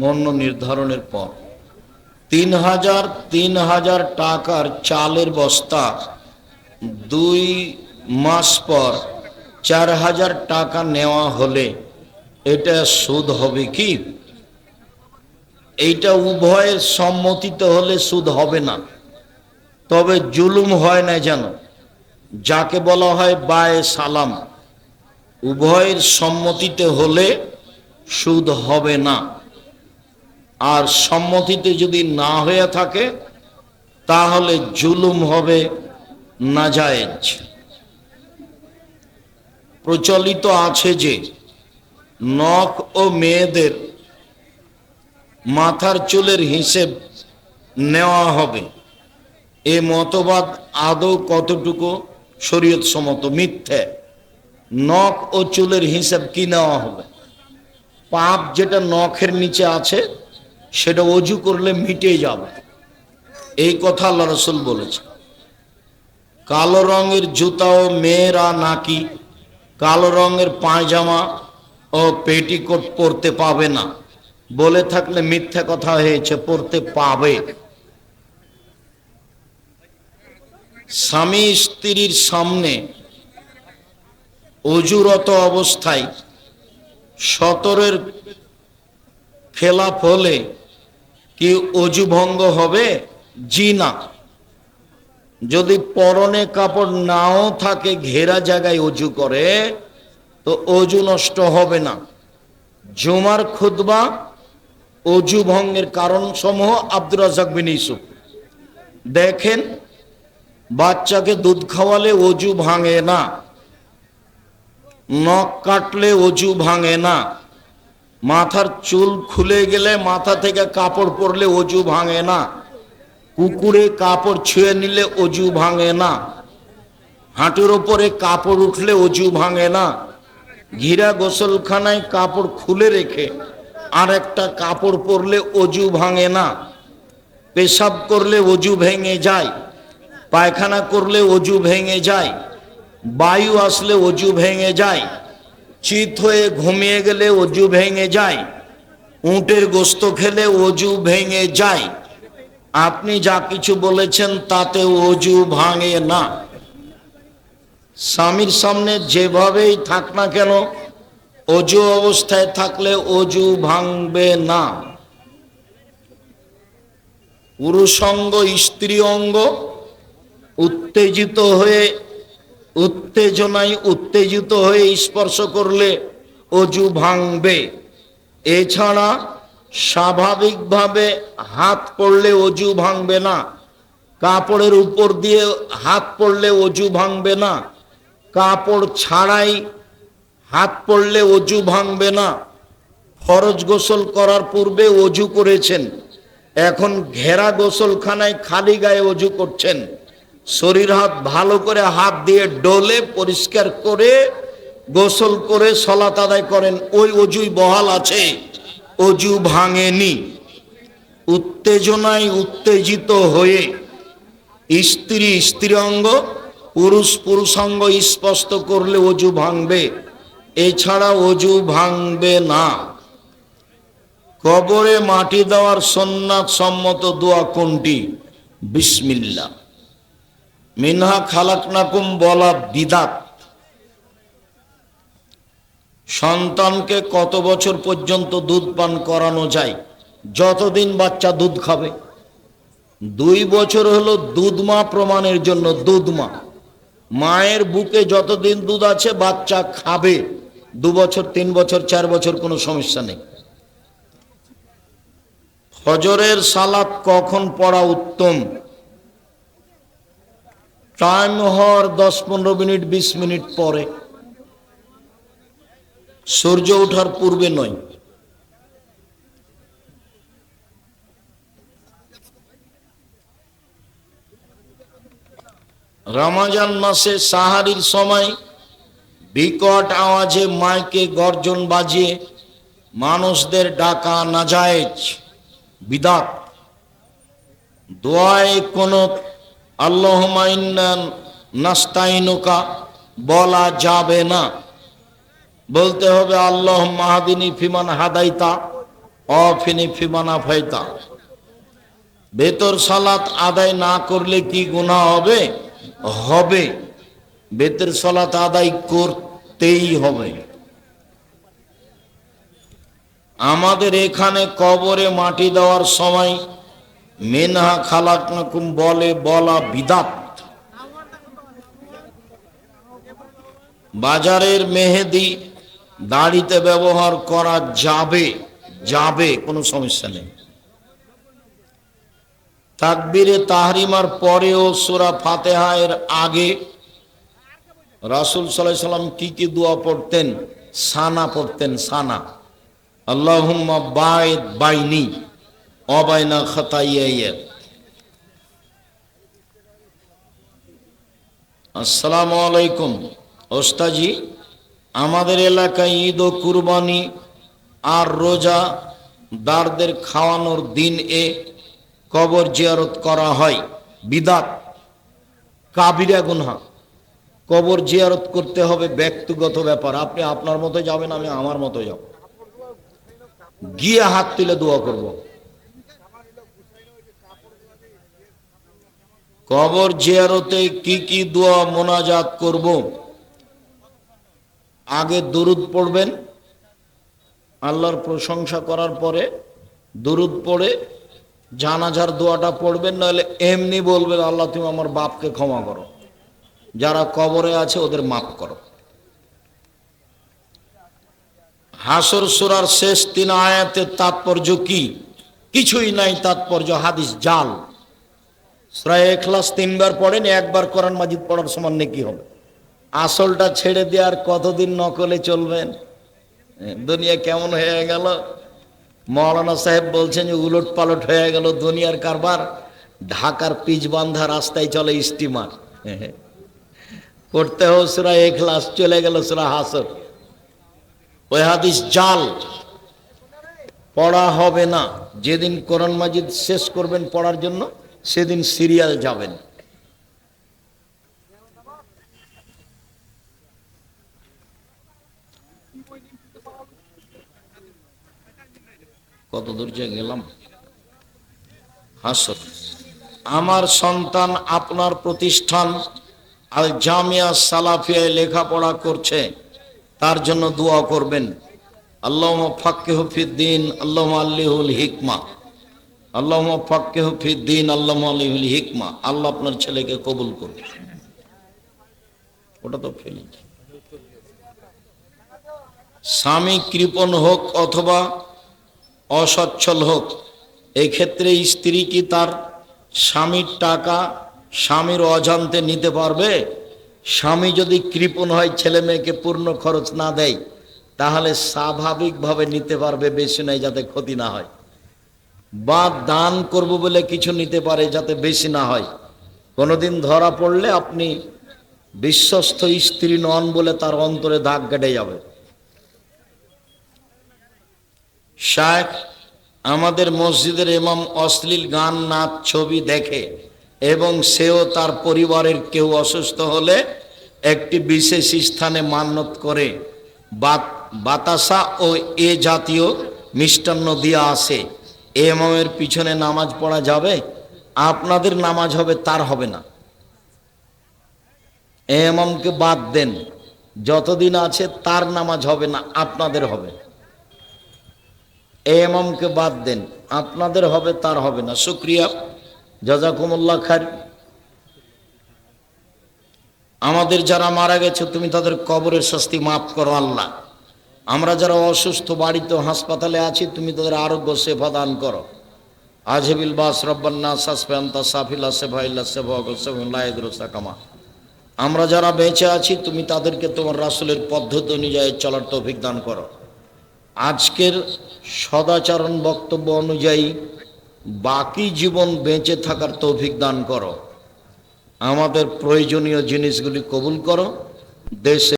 মূল্য নির্ধারণের পর ৩,০০০ টাকার চালের বস্তা 2 মাস পর 4,০০০ টাকা নেওয়া হলে এটা সুদ হবে কি? এইটা উভয়ের সম্মতিতে হলে সুদ হবে না, তবে জুলুম হয় না যেন, যাকে বলা হয় বায়ে সালাম, উভয়ের সম্মতিতে হলে সুদ হবে না। আর সম্মতিতে যদি না হয়ে থাকে তাহলে জুলুম হবে, নাজায়েজ। প্রচলিত আছে যে নখ ও মেয়েদের মাথার চুলের হিসেব নেওয়া হবে। এ মতবাদ আদৌ কতটুকু শরীয়ত সম্মত? মিথ্যে। নখ ও চুলের হিসাব কি নেওয়া হবে? পাপ যেটা নখের নিচে আছে সেটা অজু করলে মিটে যাবে, এই কথা আল্লাহ রাসূল বলেছে। কালো রঙের জুতা ও মেয়েরা নাকি কালো রঙের পায়জামা ও পেটিকোট পরতে পাবে না, বলে থাকলে মিথ্যা কথা হয়েছে, পরতে পাবে। স্বামী স্ত্রীর সামনে অজুরত অবস্থায় সতরের খেলাপ হলে কি অজু ভঙ্গ হবে? জি না। যদি পরনে কাপড় নাও থাকে, ঘেরা জায়গায় অজু করে, তো অজু নষ্ট হবে না। জুমার খুতবা অজু ভঙ্গের কারণ সমূহ আব্দুর রাজ্জাক বিন ইউসুফ। দেখেন, বাচ্চাকে দুধ খাওয়ালে অজু ভাঙে না, নখ কাটলে অজু ভাঙে না, মাথার চুল খুলে গেলে মাথা থেকে কাপড় পরলে অজু ভাঙে না, কুকুরে কাপড় ছুঁয়ে নিলে অজু ভাঙে না, হাঁটুর ওপরে কাপড় উঠলে অজু ভাঙে না, ঘিরা গোসলখানায় কাপড় খুলে রেখে আর একটা কাপড় পরলে অজু ভাঙে না, পেশাব করলে অজু ভেঙে যায়, পায়খানা করলে অজু ভেঙে যায়, বায়ু আসলে অজু ভেঙে যায়, চিত হয়ে ঘুমিয়ে গেলে অজু ভেঙে যায়, উটের গোস্ত খেলে অজু ভেঙে যায়। আপনি যা কিছু বলেছেন তাতে অজু ভাঙে না। স্বামীর সামনে যেভাবেই থাক না কেন, অজু অবস্থায় থাকলে অজু ভাঙবে না। পুরুষ অঙ্গ স্ত্রী অঙ্গ উত্তেজনায় উত্তেজিত হয়ে স্পর্শ করলে অজু ভাঙবে। এছাড়া স্বাভাবিকভাবে হাত পড়লে অজু ভাঙবে না, কাপড়ের উপর দিয়ে হাত পড়লে অজু ভাঙবে না, কাপড় ছাড়াই হাত পড়লে অজু ভাঙবে না। ফরজ গোসল করার পূর্বে অজু করেছেন, এখন ঘেরা গোসলখানায় খালি গায়ে অজু করছেন, শরীর হাত ভালো করে হাত দিয়ে ডলে পরিষ্কার করে গোসল করে সালাত আদায় করেন, ওই অজুই বহাল আছে, অজু ভাঙেনি। উত্তেজনায় উত্তেজিত হয়ে স্ত্রী অঙ্গ পুরুষাঙ্গ স্পষ্ট করলে অজু ভাঙবে, এছাড়া অজু ভাঙবে না। কবরে মাটি দেওয়ার সুন্নাত সম্মত দোয়া কোনটি? বিসমিল্লাহ। মিনহা খালাকনাকুম বলা বিদাত। সন্তানকে কত বছর পর্যন্ত দুধ পান করানো যায়? যতদিন বাচ্চা দুধ খাবে। 2 বছর হলো দুধ মা প্রমাণের জন্য, দুধ মা, মায়ের বুকে যতদিন দুধ আছে বাচ্চা খাবে। 2 বছর 3 বছর 4 বছর কোনো সমস্যা নেই। ফজরের সালাত কখন পড়া উত্তম? টাইম হওয়ার 10-15 মিনিট 20 মিনিট পরে, সূর্য ওঠার পূর্বে নয়। রমজান মাসে সাহারির সময় বিকট আওয়াজে মাইকে গর্জন বাজিয়ে মানুষদের ডাকা নাজায়েজ, বিদাত। দোয়ায়ে কুনুত আল্লাহুম্মা ইন্না নাস্তাইনুকা বলা যাবে না, বলতে হবে আল্লাহুম্মা হাদিনি ফিমান হাদাইতা অফিনি ফিমানা ফাইতা, বেতর সালাত আদায় না করলে কি গুনাহ হবে? হবে। বেতের সালাত আদায় করতেই হবে। আমাদের এখানে কবরে মাটি দেওয়ার সময় মিনহা খালাকনাকুম বলা বিদাত। বাজারের মেহেদি দাড়িতে ব্যবহার করা যাবে, কোনো সমস্যা নেই। তাকবীরে তাহরিমার পরেও সূরা ফাতিহা এর আগে রাসূল সাল্লাল্লাহু আলাইহি সাল্লাম কি দোয়া পড়তেন? সানা পড়তেন, সানা। আল্লাহুম্মা বাইদ বাইনি ওয়া বাইনা খাতায়ায়া। আসসালামু আলাইকুম ওস্তাজি, আমাদের এলাকায় ঈদ ও কুরবানি আর রোজা দারদের খাওয়ানোর দিন এ কবর জিয়ারত করা হয়, বিদাত, কাবিরা গুনাহ। কবর জিয়ারত করতে হবে ব্যক্তিগত ব্যাপার। আপনি আপনার মতো যাবেন, আমি আমার মতো যাব, গিয়ে হাত তুলে দোয়া করব। কবর জিয়ারতে কি দোয়া মোনাজাত করব? আগে দুরুদ পড়বেন, আল্লাহর প্রশংসা করার পরে দুরুদ পড়ে জানাজার দোয়াটা পড়বেন। নাহলে এমনি বলবেন, আল্লাহ তুমি আমার বাপকে ক্ষমা করো, যারা কবরে আছে ওদের মাফ করো। হাসর সূরার শেষ 3 আয়াতের তাৎপর্য কি? কিছুই নাই তাৎপর্য, হাদিস জাল। সূরা ইখলাস 3 বার পড়েন, একবার কোরআন মাজিদ পড়ার সমান নেকি হবে। আসলটা ছেড়ে দিয়ে আর কতদিন নকলে চলবেন? দুনিয়া কেমন হয়ে গেল, মৌলানা সাহেব বলছেন যে উলট পালট হয়ে গেল দুনিয়ার কারবার। ঢাকার পিচবান্ধা রাস্তায় চলে স্টিমার, করতে হোক সূরা ইখলাস, চলে গেল সূরা হাসর। ওই হাদিস জাল, পড়া হবে না। যেদিন কোরআন মাজিদ শেষ করবেন পড়ার জন্য সেদিন সিরিয়াল যাবেন। কত দূর যে গেলাম। হাসর, আমার সন্তান আপনার প্রতিষ্ঠান আল জামিয়া সালাফিয়ায় লেখাপড়া করছে, তার জন্য দোয়া করবেন। আল্লাহুম্মা ফাক্কিহু ফিদ্দীন, আল্লাহুম্মা আল্লিহুল হিকমা, আল্লাহুম্মা ফাক্কিহু ফিদ্দীন, আল্লাহুম্মা আল্লিহুল হিকমা। আল্লাহ আপনার ছেলেকে কবুল করুন। ওটা তো ফেলি। স্বামী কৃপণ হোক অথবা অসচ্ছল হোক, এই ক্ষেত্রে স্ত্রী কি তার স্বামীর টাকা স্বামীর অজান্তে নিতে পারবে? স্বামী যদি কৃপণ হয়, ছেলে মেয়েকে পূর্ণ খরচ না দেয়, তাহলে স্বাভাবিকভাবে নিতে পারবে, বেশি নয়, যাতে ক্ষতি না হয়। বা দান করব বলে কিছু নিতে পারে, যাতে বেশি না হয়। কোনোদিন ধরা পড়লে আপনি বিশ্বস্ত স্ত্রী নন বলে তার অন্তরে দাগ কেটে যাবে। শায়েখ, আমাদের মসজিদের ইমাম অশ্লীল গান, নাচ, ছবি দেখে এবং সেও তার পরিবারের কেউ অসুস্থ হলে একটি বিশেষ স্থানে মান্যত করে বাতাসা ও এ জাতীয় মিষ্টান্ন দিয়ে আসে। এ ইমামের পিছনে নামাজ পড়া যাবে? আপনাদের নামাজ হবে, তার হবে না। এ ইমামকে বাদ দেন, যতদিন আছে তার নামাজ হবে না, আপনাদের হবে। ইমামকে বাদ দেন, আপনাদের হবে, তার হবে না। শুকরিয়া, জাযাকুমুল্লাহ খাইর। আমাদের যারা মারা গেছে তুমি তাদের কবরের শাস্তি মাফ করো আল্লাহ। আমরা যারা অসুস্থ বাড়িতে হাসপাতালে আছি তুমি তাদের আরোগ্য সেবা দান করো। আজহিবিল বাস রব্বান্না সাসফান্তা সাফিলা সেভাইল্লা সেভাগা। আমরা যারা বেঁচে আছি তুমি তাদেরকে তোমার রাসূলের পদ্ধতি অনুযায়ী চলার তৌফিক দান করো। আজকের সদাচরণ বক্তব্য অনুযায়ী বাকি জীবন বেঁচে থাকার তৌফিক দান করো। আমাদের প্রয়োজনীয় জিনিসগুলি কবুল করো। দেশে